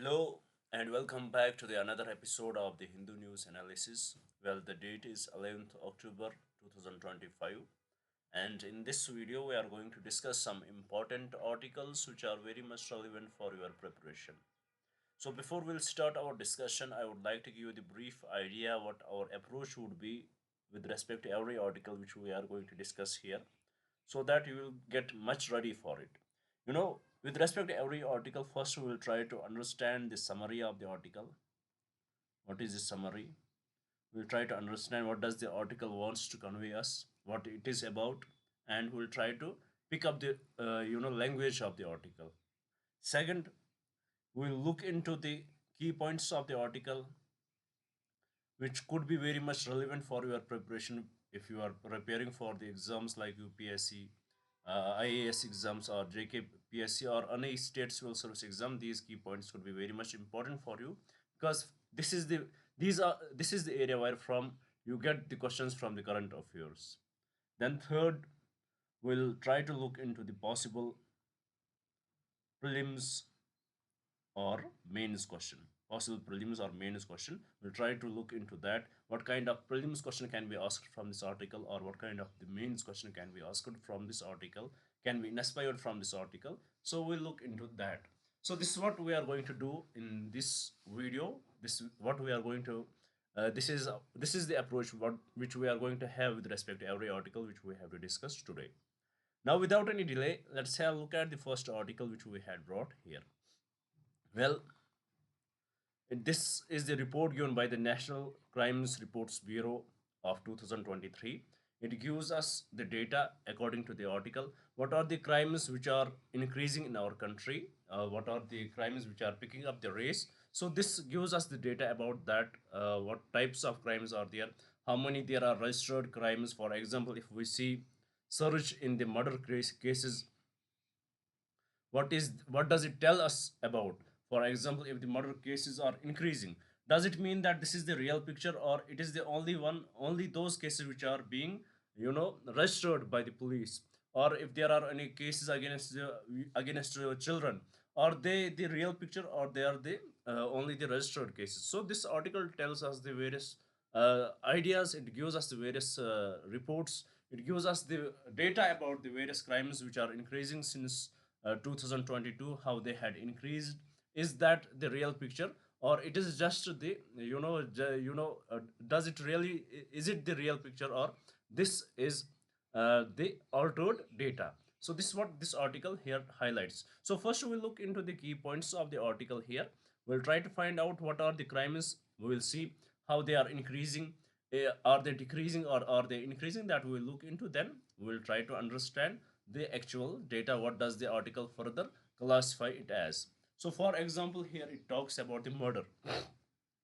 Hello and welcome back to the another episode of the Hindu News Analysis. Well, the date is 11th October 2025, and in this video we are going to discuss some important articles which are very much relevant for your preparation. So before we'll start our discussion, I would like to give you the brief idea what our approach would be with respect to every article which we are going to discuss here, so that you will get much ready for it. With respect to every article, first we will try to understand the summary of the article. What is the summary? We'll try to understand what does the article wants to convey us, what it is about, and we'll try to pick up the language of the article. Second, we'll look into the key points of the article which could be very much relevant for your preparation if you are preparing for the exams like UPSC, IAS exams, or JKPSC, or any state civil service exam. These key points could be very much important for you because this is the area where from you get the questions from the current affairs. Then third, we'll try to look into the possible prelims or mains question. Possible prelims or mains question, we'll try to look into that, what kind of prelims question can be asked from this article, or what kind of the mains question can be asked from this article, can be inspired from this article. So we'll look into that. So this is what we are going to do in this video. This is what we are going to this is the approach which we are going to have with respect to every article which we have to discuss today. Now, without any delay, let's have a look at the first article which we had brought here. Well, this is the report given by the National Crimes Reports Bureau of 2023. It gives us the data according to the article. What are the crimes which are increasing in our country? What are the crimes which are picking up the race? So this gives us the data about that. What types of crimes are there? How many there are registered crimes? For example, if we see surge in the murder cases, what does it tell us about? For example, if the murder cases are increasing, does it mean that this is the real picture, or it is the only those cases which are being registered by the police? Or if there are any cases against children, are they the real picture, or they are the only the registered cases? So this article tells us the various ideas. It gives us the various reports. It gives us the data about the various crimes which are increasing since 2022, how they had increased. Is that the real picture, or it is just the does it really, is it the real picture, or this is the altered data? So this is what this article here highlights. So first we'll look into the key points of the article here. We'll try to find out what are the crimes. We will see how they are increasing. Are they decreasing, or are they increasing? That we will look into. Then we will try to understand the actual data. What does the article further classify it as? So for example, here it talks about the murder.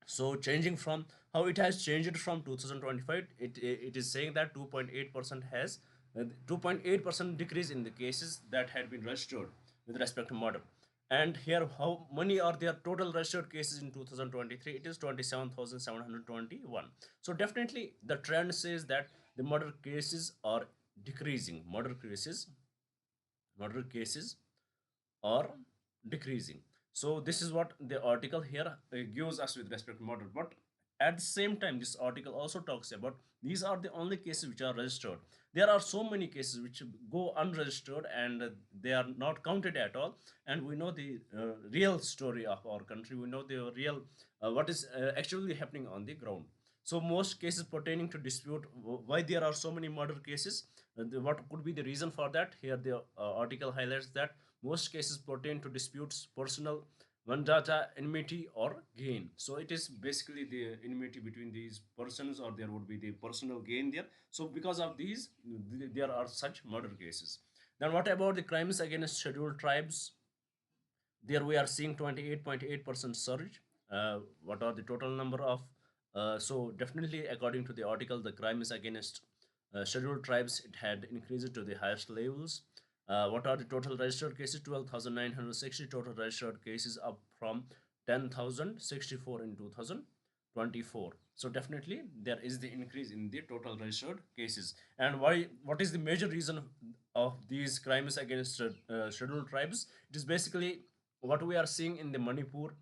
So changing from how it has changed from 2025, it is saying that 2.8% has 2.8% decrease in the cases that had been registered with respect to murder. And here, how many are their total registered cases in 2023? It is 27,721. So definitely the trend says that the murder cases are decreasing. Murder cases are decreasing. So this is what the article here gives us with respect to murder. But at the same time, this article also talks about these are the only cases which are registered. There are so many cases which go unregistered, and they are not counted at all. And we know the real story of our country. We know the real what is actually happening on the ground. So most cases pertaining to dispute, why there are so many murder cases, what could be the reason for that? Here the article highlights that most cases pertain to disputes, personal vendetta, enmity, or gain. So it is basically the enmity between these persons, or there would be the personal gain there. So because of these, there are such murder cases. Then what about the crimes against scheduled tribes? There we are seeing 28.8% surge. What are the total number of so definitely, according to the article, the crimes against scheduled tribes, it had increased to the highest levels. What are the total registered cases? 12,960 total registered cases, up from 10,064 in 2024. So definitely there is the increase in the total registered cases. And why? What is the major reason of these crimes against scheduled tribes? It is basically what we are seeing in the Manipur.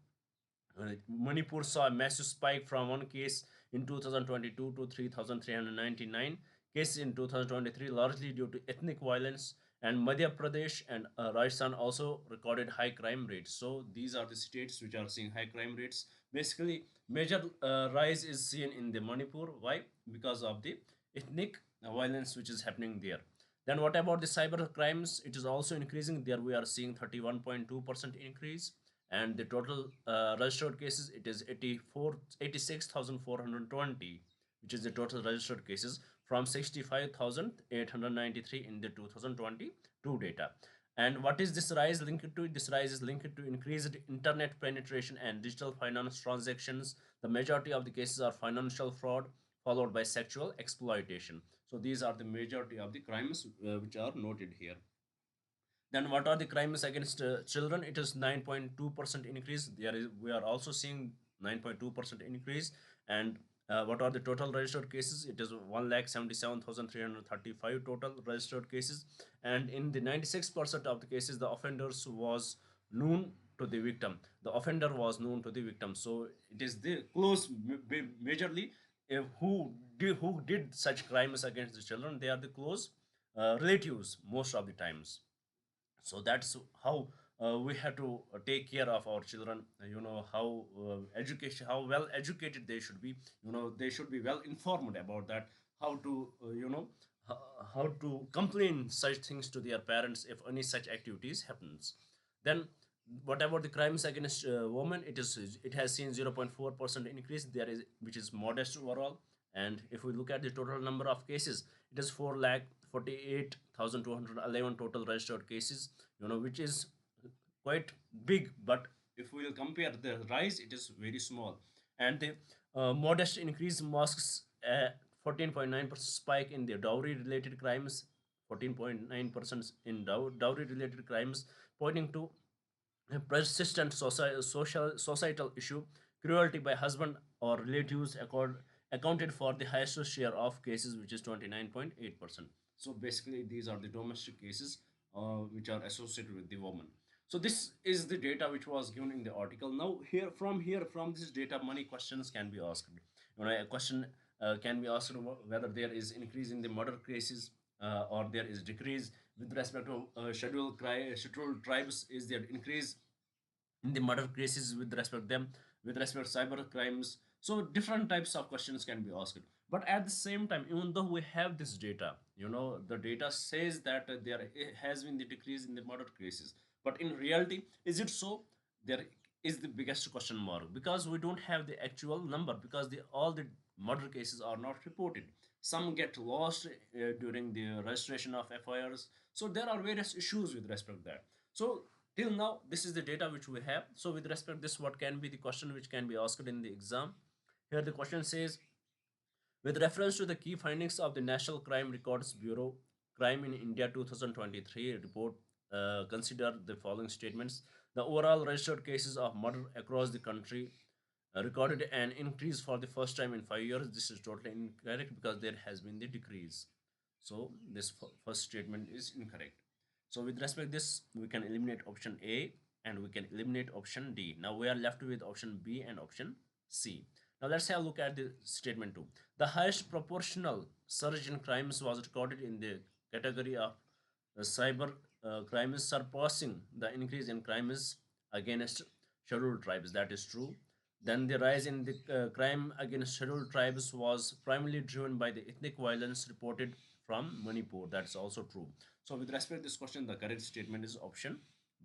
Manipur saw a massive spike from one case in 2022 to 3,399 cases in 2023, largely due to ethnic violence. And Madhya Pradesh and Rajasthan also recorded high crime rates. So these are the states which are seeing high crime rates. Basically, major rise is seen in the Manipur. Why? Because of the ethnic violence which is happening there. Then what about the cyber crimes? It is also increasing. There we are seeing 31.2% increase, and the total registered cases, it is 86,420, which is the total registered cases from 65,893 in the 2022 data. And what is this rise linked to? This rise is linked to increased internet penetration and digital finance transactions. The majority of the cases are financial fraud followed by sexual exploitation. So these are the majority of the crimes which are noted here. Then what are the crimes against children? It is 9.2% increase. There is, we are also seeing 9.2% increase. And what are the total registered cases? It is 1,77,335 total registered cases. And in the 96% of the cases, the offenders was known to the victim. The offender was known to the victim. So it is the close, majorly, who did such crimes against the children. They are the close relatives most of the times. So that's how we have to take care of our children. How education, how well educated they should be. They should be well informed about that, how to how to complain such things to their parents if any such activities happens. Then what about the crimes against women? It has seen 0.4% increase there, is which is modest overall. And if we look at the total number of cases, it is 4 lakh 48,211 total registered cases, which is quite big. But if we will compare the rise, it is very small. And the modest increase masks a 14.9% spike in the dowry related crimes, 14.9% in dowry related crimes, pointing to a persistent societal issue. Cruelty by husband or relatives accounted for the highest share of cases, which is 29.8%. So basically, these are the domestic cases which are associated with the woman. So this is the data which was given in the article. Now from this data, many questions can be asked. A question can be asked whether there is increase in the murder cases or there is decrease with respect to scheduled tribes. Is there increase in the murder cases with respect to them, with respect to cyber crimes? So different types of questions can be asked. But at the same time, even though we have this data, the data says that there has been the decrease in the murder cases, but in reality, is it so? There is the biggest question mark, because we don't have the actual number, because all the murder cases are not reported. Some get lost during the registration of FIRs. So there are various issues with respect to that. So till now, this is the data which we have. So with respect to this, what can be the question which can be asked in the exam? Here the question says, with reference to the key findings of the National Crime Records Bureau Crime in India 2023 report, consider the following statements. The overall registered cases of murder across the country recorded an increase for the first time in 5 years. This is totally incorrect, because there has been the decrease. So this first statement is incorrect. So with respect to this, we can eliminate option A and we can eliminate option D. Now we are left with option B and option C. Now let's have a look at the statement 2. The highest proportional surge in crimes was recorded in the category of cyber crimes, surpassing the increase in crimes against scheduled tribes. That is true. Then the rise in the crime against scheduled tribes was primarily driven by the ethnic violence reported from Manipur. That's also true. So with respect to this question, the correct statement is option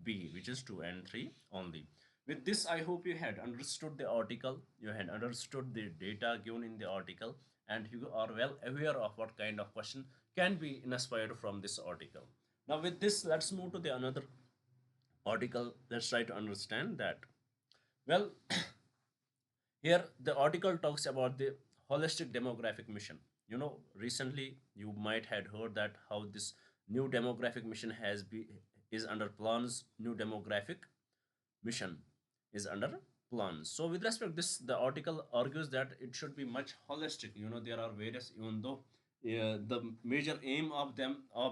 B, which is 2 and 3 only. With this, I hope you had understood the article, you had understood the data given in the article, and you are well aware of what kind of question can be inspired from this article. Now with this, let's move to the another article. Let's try to understand that. Well, here the article talks about the holistic demographic mission. Recently you might had heard that how this new demographic mission is under plans. New demographic mission is under plans. So with respect to this, the article argues that it should be much holistic. There are various, even though the major aim of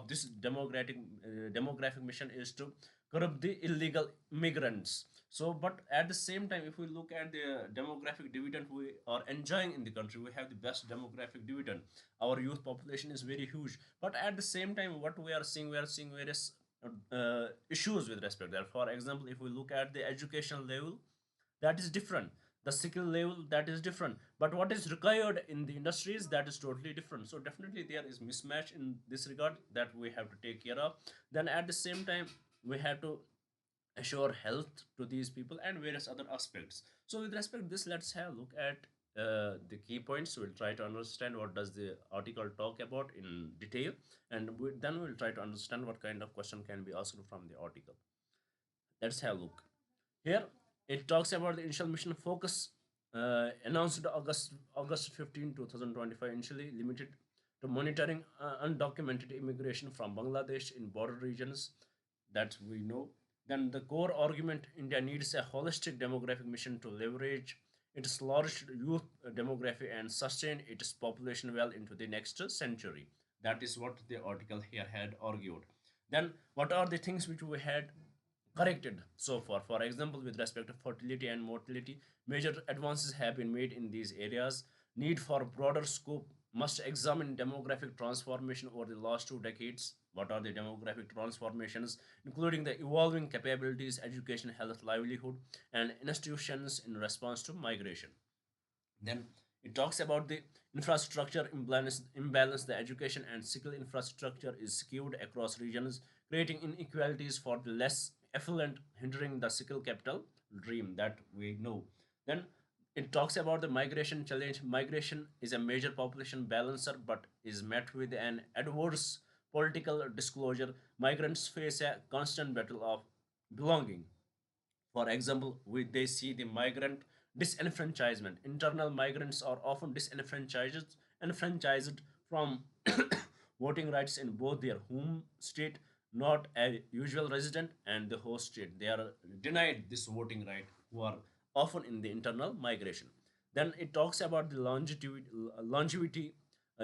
this demographic mission is to curb the illegal immigrants. So but at the same time, if we look at the demographic dividend we are enjoying in the country, we have the best demographic dividend. Our youth population is very huge, but at the same time, what we are seeing various issues with respect there. For example, if we look at the educational level, that is different, the skill level, that is different, but what is required in the industries, that is totally different. So definitely there is mismatch in this regard that we have to take care of. Then at the same time, we have to assure health to these people and various other aspects. So with respect to this, let's have a look at the key points. We'll try to understand what does the article talk about in detail, and then we'll try to understand what kind of question can be asked from the article. Let's have a look. Here it talks about the initial mission focus, announced August 15, 2025, initially limited to monitoring undocumented immigration from Bangladesh in border regions, that we know. Then the core argument, India needs a holistic demographic mission to leverage its large youth demography and sustain its population well into the next century. That is what the article here had argued. Then what are the things which we had corrected so far? For example, with respect to fertility and mortality, major advances have been made in these areas. Need for broader scope must examine demographic transformation over the last 2 decades. What are the demographic transformations, including the evolving capabilities, education, health, livelihood, and institutions in response to migration. Then it talks about the infrastructure imbalance. The education and skill infrastructure is skewed across regions, creating inequalities for the less affluent, hindering the skill capital dream that we know. Then it talks about the migration challenge. Migration is a major population balancer but is met with an adverse political disclosure. Migrants face a constant battle of belonging. For example, they see the migrant disenfranchisement. Internal migrants are often enfranchised from voting rights in both their home state, not a usual resident, and the host state. They are denied this voting right, who are often in the internal migration. Then it talks about the longevity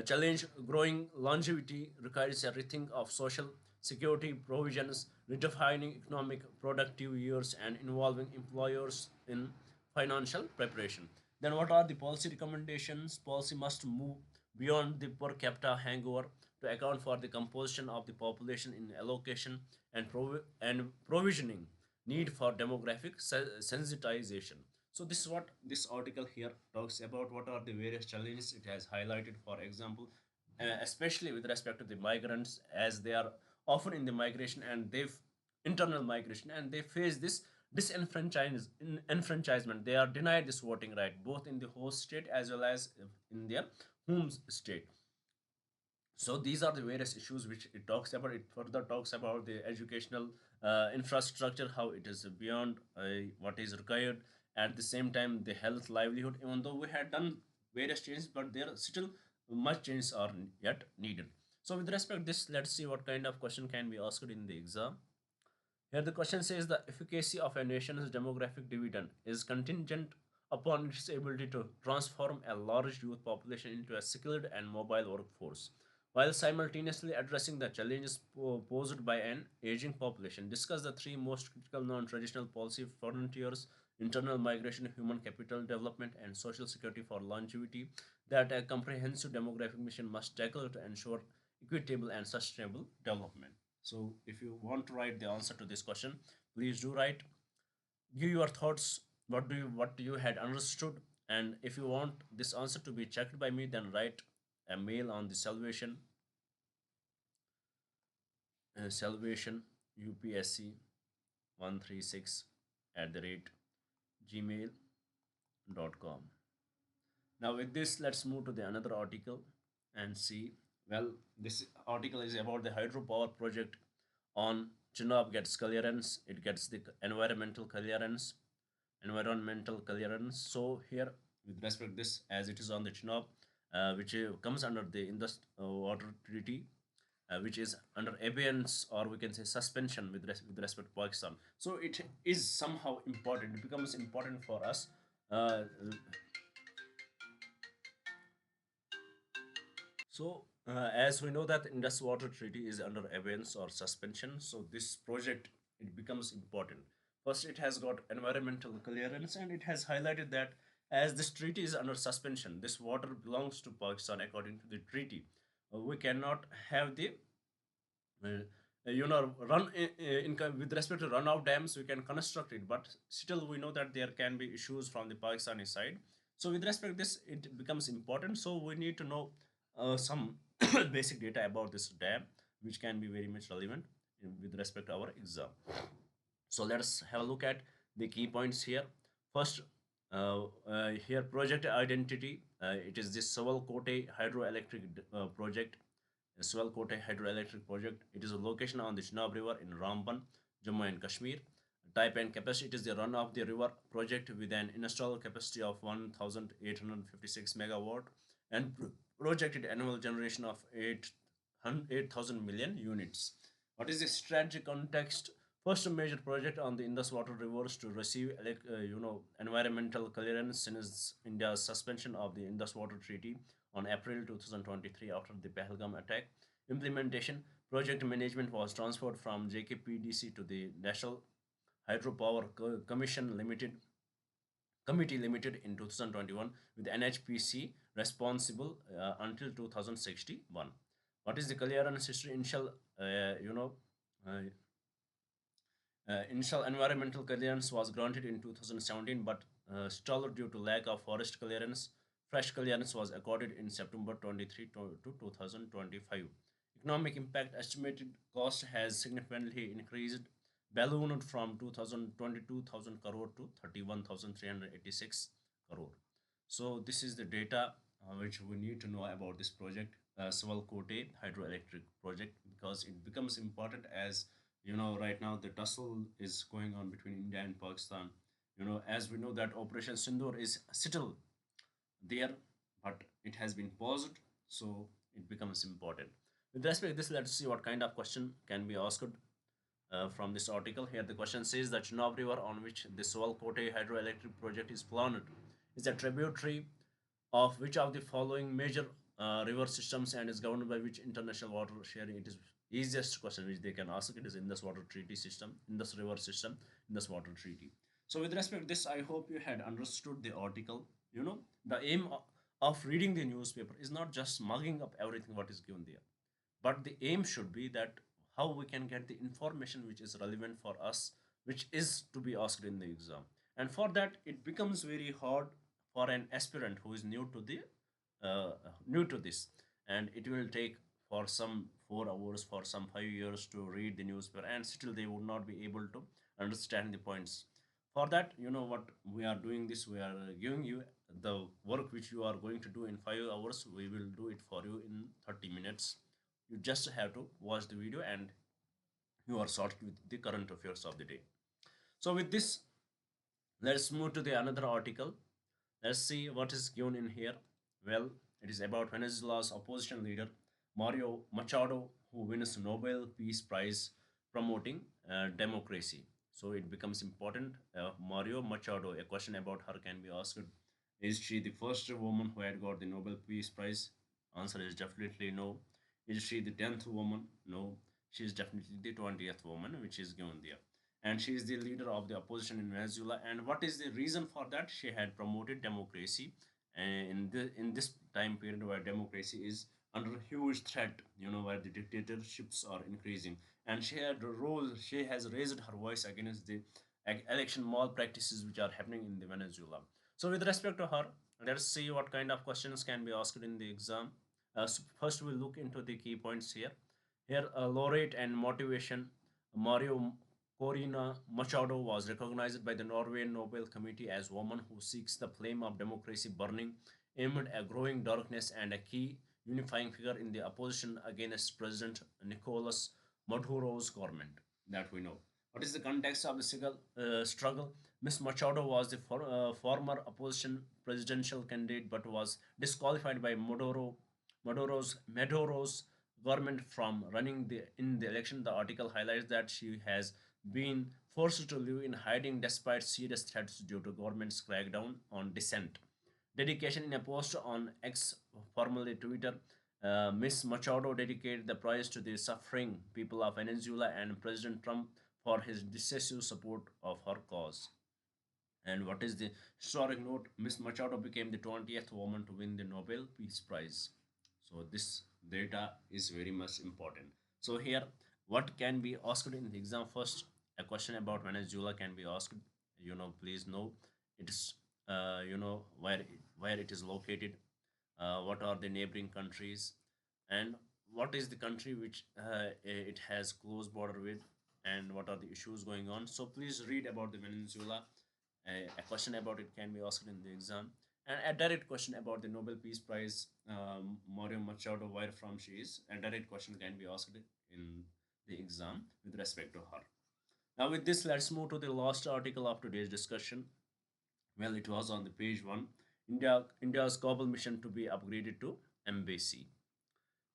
challenge. Growing longevity requires a rethink of social security provisions, redefining economic productive years, and involving employers in financial preparation. Then, what are the policy recommendations? Policy must move beyond the per capita hangover to account for the composition of the population in allocation and provisioning need for demographic sensitization. So this is what this article here talks about. What are the various challenges it has highlighted? For example, especially with respect to the migrants, as they are often in the migration and they've internal migration, and they face this disenfranchisement. They are denied this voting right both in the host state as well as in their home state. So these are the various issues which it talks about. It further talks about the educational infrastructure, how it is beyond what is required. At the same time, the health, livelihood, even though we had done various changes, but there are still much changes are yet needed. So with respect to this, let's see what kind of question can be asked in the exam. Here the question says the efficacy of a nation's demographic dividend is contingent upon its ability to transform a large youth population into a skilled and mobile workforce, while simultaneously addressing the challenges posed by an aging population. Discuss the three most critical non-traditional policy frontiers: internal migration, human capital development, and social security for longevity that a comprehensive demographic mission must tackle to ensure equitable and sustainable development. So, if you want to write the answer to this question, please do write. Give your thoughts. What you had understood, and if you want this answer to be checked by me, then write a mail on the salvation UPSC 136 at the rate gmail.com. Now, with this, let's move to the another article and see. Well, this article is about the hydropower project on Chenab gets clearance. It gets the environmental clearance. So here, with respect to this, as it is on the Chenab, which comes under the Indus Water Treaty, which is under abeyance, or we can say suspension with respect to Pakistan. So it is somehow important. It becomes important for us. Uh, as we know that Indus Water Treaty is under abeyance or suspension, so this project it becomes important. First, it has got environmental clearance, and it has highlighted that as this treaty is under suspension, this water belongs to Pakistan according to the treaty. We cannot have the run with respect to run of dams. We can construct it, but still we know that there can be issues from the Pakistani side. So with respect to this, it becomes important. So we need to know some basic data about this dam, which can be very much relevant with respect to our exam. So let's have a look at the key points here. First, here project identity. It is this Sawalkote hydroelectric project. Sawalkote hydroelectric project. It is a location on the Chenab River in Ramban, Jammu and Kashmir. Type and capacity. It is the run of the river project with an installed capacity of 1,856 megawatt and projected annual generation of 8,000 million units. What is the strategic context? First major project on the Indus Water rivers to receive environmental clearance since India's suspension of the Indus Water Treaty on April 2023 after the Pahalgam attack. Implementation project management was transferred from JKPDC to the National Hydropower Commission Committee Limited in 2021 with NHPC responsible until 2061. What is the clearance history? Uh, Initial environmental clearance was granted in 2017 but stalled due to lack of forest clearance. Fresh clearance was accorded in September 23 to 2025. Economic impact estimated cost has significantly increased, ballooned from 2022,000 crore to 31,386 crore. So this is the data which we need to know about this project, Sawalkote hydroelectric project, because it becomes important as right now the tussle is going on between India and Pakistan. As we know that Operation Sindoor is still there, but it has been paused, so it becomes important. With respect to this, let's see what kind of question can be asked from this article. Here the question says that Chenab River, on which the Sawalkote hydroelectric project is planned, is a tributary of which of the following major river systems and is governed by which international water sharing? It is easiest question which they can ask. It is Indus Water Treaty system, Indus River system, Indus Water Treaty. So with respect to this, I hope you had understood the article. The aim of reading the newspaper is not just mugging up everything what is given there, but the aim should be that how we can get the information which is relevant for us, which is to be asked in the exam. And for that, it becomes very hard for an aspirant who is uh, new to this, and it will take for some 4 hours, for some 5 years to read the newspaper, and still they would not be able to understand the points. For that, you know what we are doing this, we are giving you the work which you are going to do in 5 hours. We will do it for you in 30 minutes. You just have to watch the video and you are sorted with the current affairs of the day. So with this, let's move to the another article. Let's see what is given in here. Well, it is about Venezuela's opposition leader Mario Machado, who wins Nobel Peace Prize promoting democracy. So it becomes important. Mario Machado, a question about her can be asked. Is she the first woman who had got the Nobel Peace Prize? Answer is definitely no. Is she the 10th woman? No. She is definitely the 20th woman, which is given there. And she is the leader of the opposition in Venezuela. And what is the reason for that? She had promoted democracy in this time period where democracy is under huge threat, where the dictatorships are increasing. And she has raised her voice against the election malpractices which are happening in the Venezuela. So with respect to her, let's see what kind of questions can be asked in the exam. So first, we'll look into the key points here. Here, laureate and motivation Mario Corina Machado was recognized by the Norwegian Nobel Committee as woman who seeks the flame of democracy burning amid a growing darkness and a key unifying figure in the opposition against President Nicolas Maduro's government that we know. What is the context of the struggle? Ms. Machado was the former opposition presidential candidate but was disqualified by Maduro's government from running in the election. The article highlights that she has been forced to live in hiding despite serious threats due to government's crackdown on dissent. Dedication in a post on X, formerly Twitter, Ms. Machado dedicated the prize to the suffering people of Venezuela and President Trump for his decisive support of her cause. And what is the historic note? Miss Machado became the 20th woman to win the Nobel Peace Prize. So this data is very much important. So here, what can be asked in the exam? First, a question about Venezuela can be asked. Please know it is, where it is located, what are the neighboring countries, and what is the country which it has close border with, and what are the issues going on. So please read about the Venezuela. A question about it can be asked in the exam, and a direct question about the Nobel Peace Prize, Mario Machado, where from she is. A direct question can be asked in the exam with respect to her. Now, with this, let's move to the last article of today's discussion. Well, it was on the page one. India's Kabul mission to be upgraded to embassy.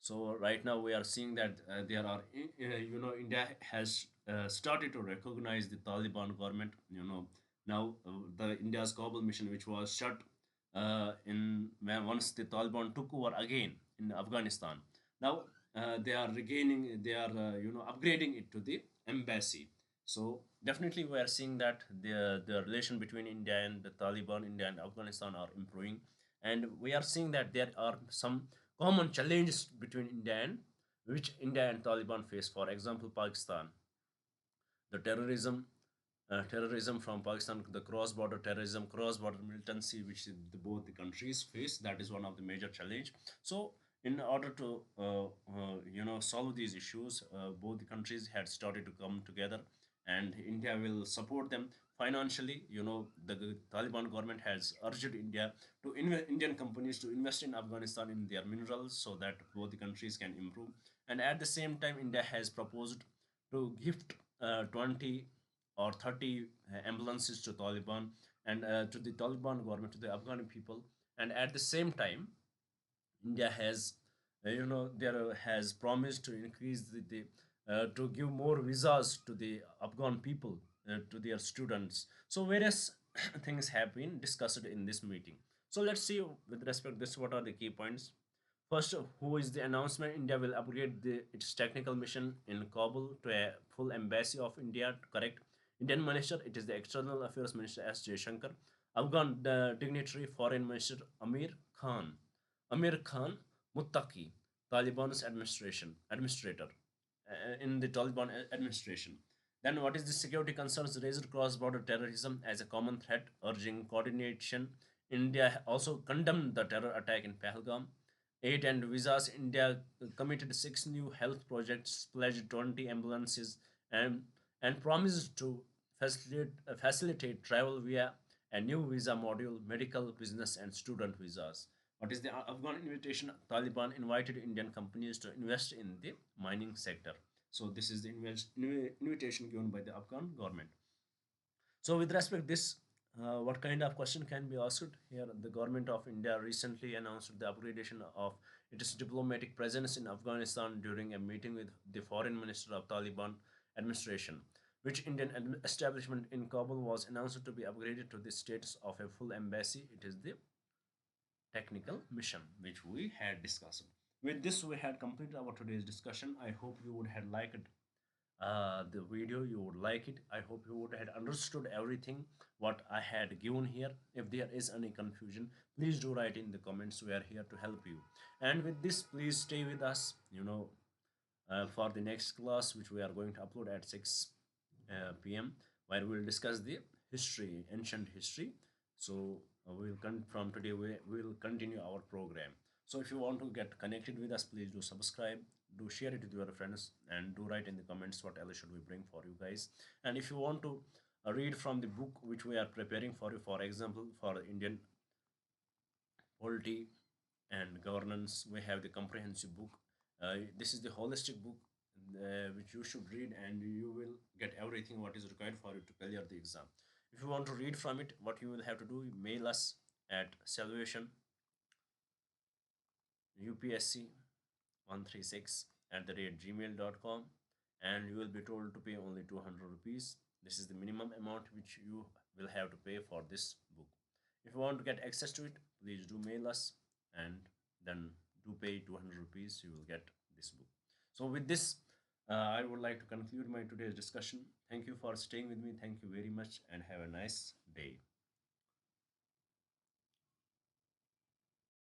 So right now we are seeing that there are, India has started to recognize the Taliban government. Now the India's Kabul mission, which was shut in when once the Taliban took over again in Afghanistan. Now they are upgrading it to the embassy. So definitely we are seeing that the relation between India and the Taliban, India and Afghanistan are improving, and we are seeing that there are some common challenges between India and which India and Taliban face. For example, Pakistan, the terrorism from Pakistan, the cross-border terrorism, cross-border militancy, which both the countries face. That is one of the major challenge. So, in order to solve these issues, both the countries had started to come together, and India will support them financially. The Taliban government has urged Indian companies to invest in Afghanistan in their minerals so that both the countries can improve. And at the same time, India has proposed to gift 20 or 30 ambulances to Taliban and to the Taliban government, to the Afghan people. And at the same time, India has, there has promised to increase to give more visas to the Afghan people, to their students. So various things have been discussed in this meeting. So let's see with respect to this, what are the key points. First, who is the announcement? India will upgrade its technical mission in Kabul to a full embassy of India. Correct. Indian minister, it is the External Affairs Minister S. Jaishankar. Afghan dignitary Foreign Minister Khan. Amir Khan Muttaqi, Taliban's administrator in the Taliban administration. Then, what is the security concerns raised cross-border terrorism as a common threat, urging coordination? India also condemned the terror attack in Pahalgam. Aid and visas. India committed 6 new health projects, pledged 20 ambulances, and promised to facilitate travel via a new visa module, medical, business, and student visas. What is the Afghan invitation? Taliban invited Indian companies to invest in the mining sector. So this is the invitation given by the Afghan government. So with respect to this, what kind of question can be asked here? The government of India recently announced the upgradation of its diplomatic presence in Afghanistan during a meeting with the foreign minister of Taliban administration, which Indian establishment in Kabul was announced to be upgraded to the status of a full embassy. It is the technical mission which we had discussed. With this, we had completed our today's discussion. I hope you would have liked the video, you would like it. I hope you would have understood everything what I had given here. If there is any confusion, please do write in the comments. We are here to help you. And with this, please stay with us, for the next class, which we are going to upload at 6 p.m., where we will discuss the history, ancient history. So we will from today we will continue our program. So if you want to get connected with us, please do subscribe, do share it with your friends, and do write in the comments what else should we bring for you guys. And if you want to read from the book which we are preparing for you, for example, for Indian polity and governance, we have the comprehensive book. This is the holistic book which you should read, and you will get everything what is required for you to clear the exam. If you want to read from it, what you will have to do, mail us at salvation UPSC 136 at the rate gmail.com, and you will be told to pay only 200 rupees. This is the minimum amount which you will have to pay for this book. If you want to get access to it, please do mail us, and then do pay 200 rupees. You will get this book. So with this, I would like to conclude my today's discussion. Thank you for staying with me. Thank you very much and have a nice day.